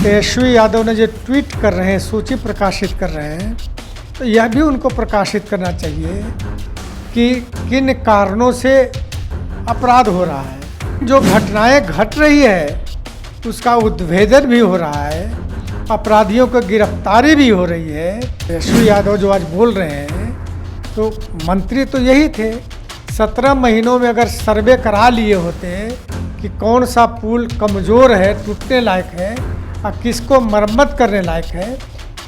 तेजस्वी यादव ने जो ट्वीट कर रहे हैं, सूची प्रकाशित कर रहे हैं, तो यह भी उनको प्रकाशित करना चाहिए कि किन कारणों से अपराध हो रहा है। जो घटनाएं घट रही है उसका उद्भेदन भी हो रहा है, अपराधियों को गिरफ्तारी भी हो रही है। तेजस्वी यादव जो आज बोल रहे हैं, तो मंत्री तो यही थे। 17 महीनों में अगर सर्वे करा लिए होते कि कौन सा पुल कमज़ोर है, टूटने लायक है और किसको मरम्मत करने लायक है,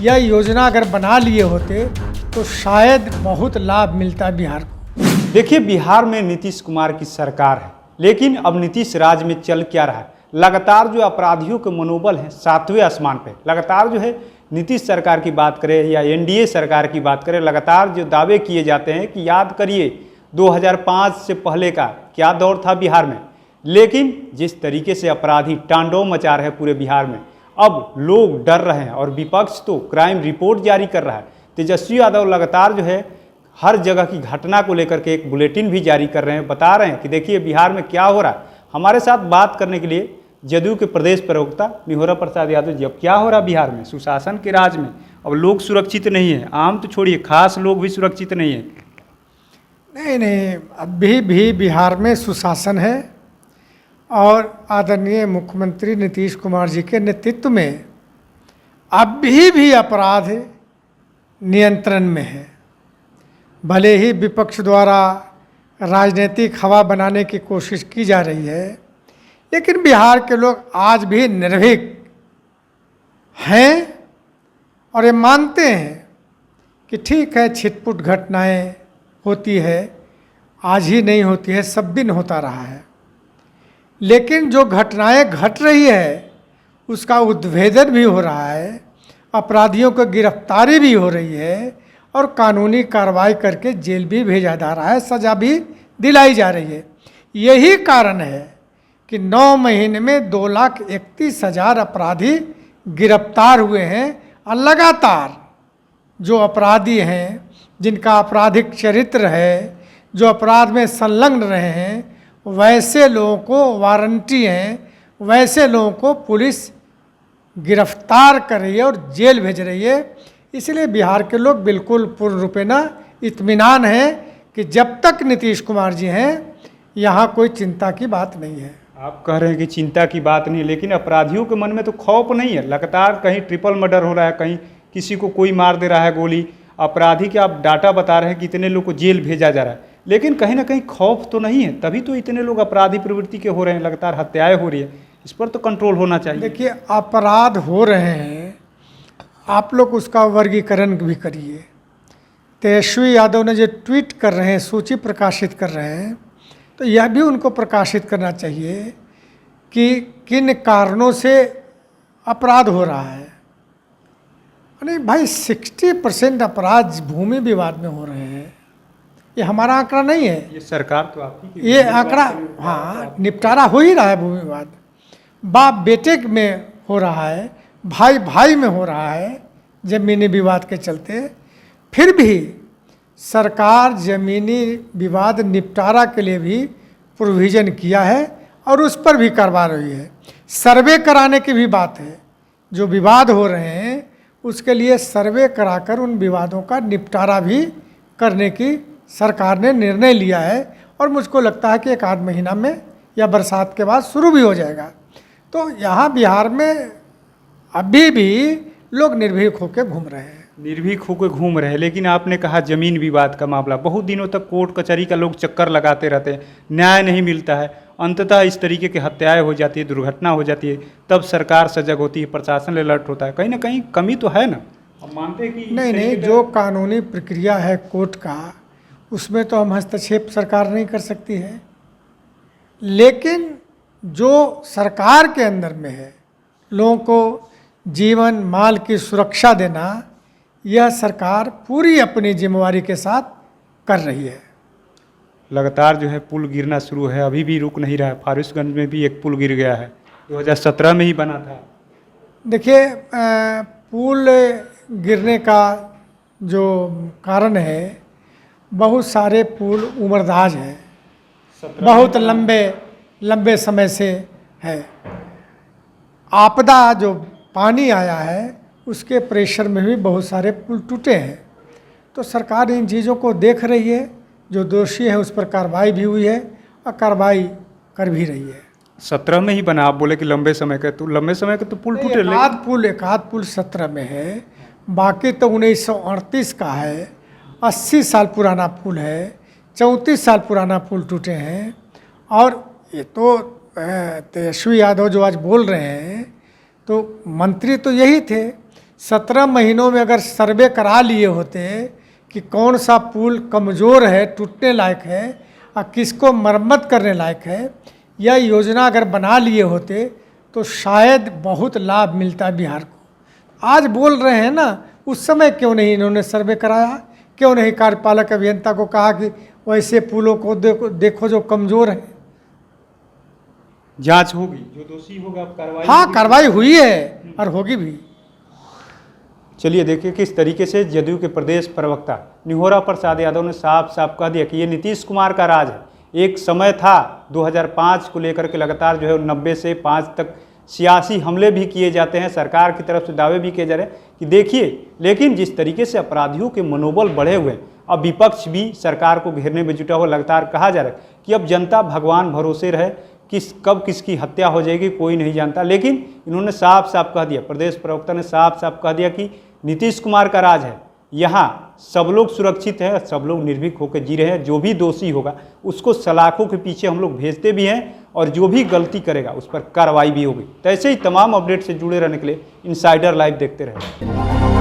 यह योजना अगर बना लिए होते तो शायद बहुत लाभ मिलता बिहार को। देखिए, बिहार में नीतीश कुमार की सरकार है, लेकिन अब नीतीश राज में चल क्या रहा है। लगातार जो अपराधियों के मनोबल है 7वें आसमान पे। लगातार जो है नीतीश सरकार की बात करें या एनडीए सरकार की बात करें, लगातार जो दावे किए जाते हैं कि याद करिए 2005 से पहले का क्या दौर था बिहार में। लेकिन जिस तरीके से अपराधी तांडव मचा रहे हैं पूरे बिहार में, अब लोग डर रहे हैं और विपक्ष तो क्राइम रिपोर्ट जारी कर रहा है। तेजस्वी यादव लगातार जो है हर जगह की घटना को लेकर के एक बुलेटिन भी जारी कर रहे हैं, बता रहे हैं कि देखिए बिहार में क्या हो रहा है। हमारे साथ बात करने के लिए जदयू के प्रदेश प्रवक्ता निहोरा प्रसाद यादव जी, अब क्या हो रहा है बिहार में सुशासन के राज में? अब लोग सुरक्षित नहीं है, आम तो छोड़िए खास लोग भी सुरक्षित नहीं है। नहीं, अभी भी बिहार में सुशासन है और आदरणीय मुख्यमंत्री नीतीश कुमार जी के नेतृत्व में अभी भी अपराध नियंत्रण में है। भले ही विपक्ष द्वारा राजनीतिक हवा बनाने की कोशिश की जा रही है, लेकिन बिहार के लोग आज भी निर्भीक हैं और ये मानते हैं कि ठीक है, छिटपुट घटनाएं होती है, आज ही नहीं होती है, सब दिन होता रहा है। लेकिन जो घटनाएं घट रही है उसका उद्भेदन भी हो रहा है, अपराधियों को गिरफ्तारी भी हो रही है और कानूनी कार्रवाई करके जेल भी भेजा जा रहा है, सज़ा भी दिलाई जा रही है। यही कारण है कि 9 महीने में 2,31,000 अपराधी गिरफ्तार हुए हैं और लगातार जो अपराधी हैं, जिनका आपराधिक चरित्र है, जो अपराध में संलग्न रहे हैं, वैसे लोगों को वारंटी हैं, वैसे लोगों को पुलिस गिरफ्तार कर रही है और जेल भेज रही है। इसलिए बिहार के लोग बिल्कुल पूर्ण रूपेण इत्मीनान है कि जब तक नीतीश कुमार जी हैं यहाँ कोई चिंता की बात नहीं है। आप कह रहे हैं कि चिंता की बात नहीं है, लेकिन अपराधियों के मन में तो खौफ नहीं है। लगातार कहीं ट्रिपल मर्डर हो रहा है, कहीं किसी को कोई मार दे रहा है गोली। अपराधी के आप डाटा बता रहे हैं कि इतने लोग को जेल भेजा जा रहा है, लेकिन कहीं ना कहीं खौफ तो नहीं है, तभी तो इतने लोग अपराधी प्रवृत्ति के हो रहे हैं, लगातार हत्याएं हो रही है। इस पर तो कंट्रोल होना चाहिए। देखिए, अपराध हो रहे हैं, आप लोग उसका वर्गीकरण भी करिए। तेजस्वी यादव ने जो ट्वीट कर रहे हैं, सूची प्रकाशित कर रहे हैं, तो यह भी उनको प्रकाशित करना चाहिए कि किन कारणों से अपराध हो रहा है। अरे भाई, 60% अपराध भूमि विवाद में हो रहे हैं। ये हमारा आंकड़ा नहीं है, ये सरकार तो आपकी, ये आंकड़ा, हाँ, निपटारा हो ही रहा है। भूमि विवाद बाप बेटे में हो रहा है, भाई भाई में हो रहा है, जमीनी विवाद के चलते। फिर भी सरकार जमीनी विवाद निपटारा के लिए भी प्रोविज़न किया है और उस पर भी करवा रही है। सर्वे कराने की भी बात है। जो विवाद हो रहे हैं उसके लिए सर्वे कराकर उन विवादों का निपटारा भी करने की सरकार ने निर्णय लिया है और मुझको लगता है कि 1 आध महीना में या बरसात के बाद शुरू भी हो जाएगा। तो यहाँ बिहार में अभी भी लोग निर्भीक होकर घूम रहे हैं। निर्भीक होकर घूम रहे हैं, लेकिन आपने कहा जमीन विवाद का मामला, बहुत दिनों तक कोर्ट कचहरी का लोग चक्कर लगाते रहते हैं, न्याय नहीं मिलता है, अंततः इस तरीके की हत्याएं हो जाती है, दुर्घटना हो जाती है, तब सरकार सजग होती है, प्रशासन अलर्ट होता है। कहीं ना कहीं कमी तो है ना। हम मानते हैं कि नहीं, जो कानूनी प्रक्रिया है कोर्ट का, उसमें तो हम हस्तक्षेप सरकार नहीं कर सकती है, लेकिन जो सरकार के अंदर में है, लोगों को जीवन माल की सुरक्षा देना, यह सरकार पूरी अपनी जिम्मेवारी के साथ कर रही है। लगातार जो है पुल गिरना शुरू है, अभी भी रुक नहीं रहा है। फारबिसगंज में भी एक पुल गिर गया है, 2017 में ही बना था। देखिए, पुल गिरने का जो कारण है, बहुत सारे पुल उम्रदराज हैं, बहुत लंबे समय से है। आपदा जो पानी आया है उसके प्रेशर में भी बहुत सारे पुल टूटे हैं। तो सरकार इन चीज़ों को देख रही है, जो दोषी हैं उस पर कार्रवाई भी हुई है और कार्रवाई कर भी रही है। 17 में ही बना, आप बोले कि लंबे समय का, तो लंबे समय के तो पुल टूटे। एक आध पुल 17 में है, बाकी तो 1938 का है, 80 साल पुराना पुल है, 34 साल पुराना पुल टूटे हैं। और ये तो तेजस्वी यादव जो आज बोल रहे हैं, तो मंत्री तो यही थे। 17 महीनों में अगर सर्वे करा लिए होते कि कौन सा पुल कमज़ोर है, टूटने लायक है और किसको मरम्मत करने लायक है, यह योजना अगर बना लिए होते तो शायद बहुत लाभ मिलता बिहार को। आज बोल रहे हैं ना, उस समय क्यों नहीं इन्होंने सर्वे कराया, क्यों नहीं कार्यपालक अभियंता को कहा कि वैसे पुलों को देखो जो कमज़ोर है। जांच होगी, जो दोषी होगा अब कार्रवाई। हाँ, कार्रवाई हुई है और होगी भी। चलिए देखिए किस तरीके से जदयू के प्रदेश प्रवक्ता निहोरा प्रसाद यादव ने साफ साफ कह दिया कि ये नीतीश कुमार का राज है। एक समय था 2005 को लेकर के लगातार जो है 90 से 5 तक सियासी हमले भी किए जाते हैं, सरकार की तरफ से दावे भी किए जा रहे हैं कि देखिए, लेकिन जिस तरीके से अपराधियों के मनोबल बढ़े हुए हैं, अब विपक्ष भी सरकार को घेरने में जुटा हुआ, लगातार कहा जा रहा है कि अब जनता भगवान भरोसे रहे, कब किसकी हत्या हो जाएगी कोई नहीं जानता। लेकिन इन्होंने साफ साफ कह दिया, प्रदेश प्रवक्ता ने साफ साफ कह दिया कि नीतीश कुमार का राज है, यहाँ सब लोग सुरक्षित हैं, सब लोग निर्भीक होकर जी रहे हैं। जो भी दोषी होगा उसको सलाखों के पीछे हम लोग भेजते भी हैं और जो भी गलती करेगा उस पर कार्रवाई भी होगी। तो ऐसे ही तमाम अपडेट से जुड़े रहने के लिए इनसाइडर लाइव देखते रहें।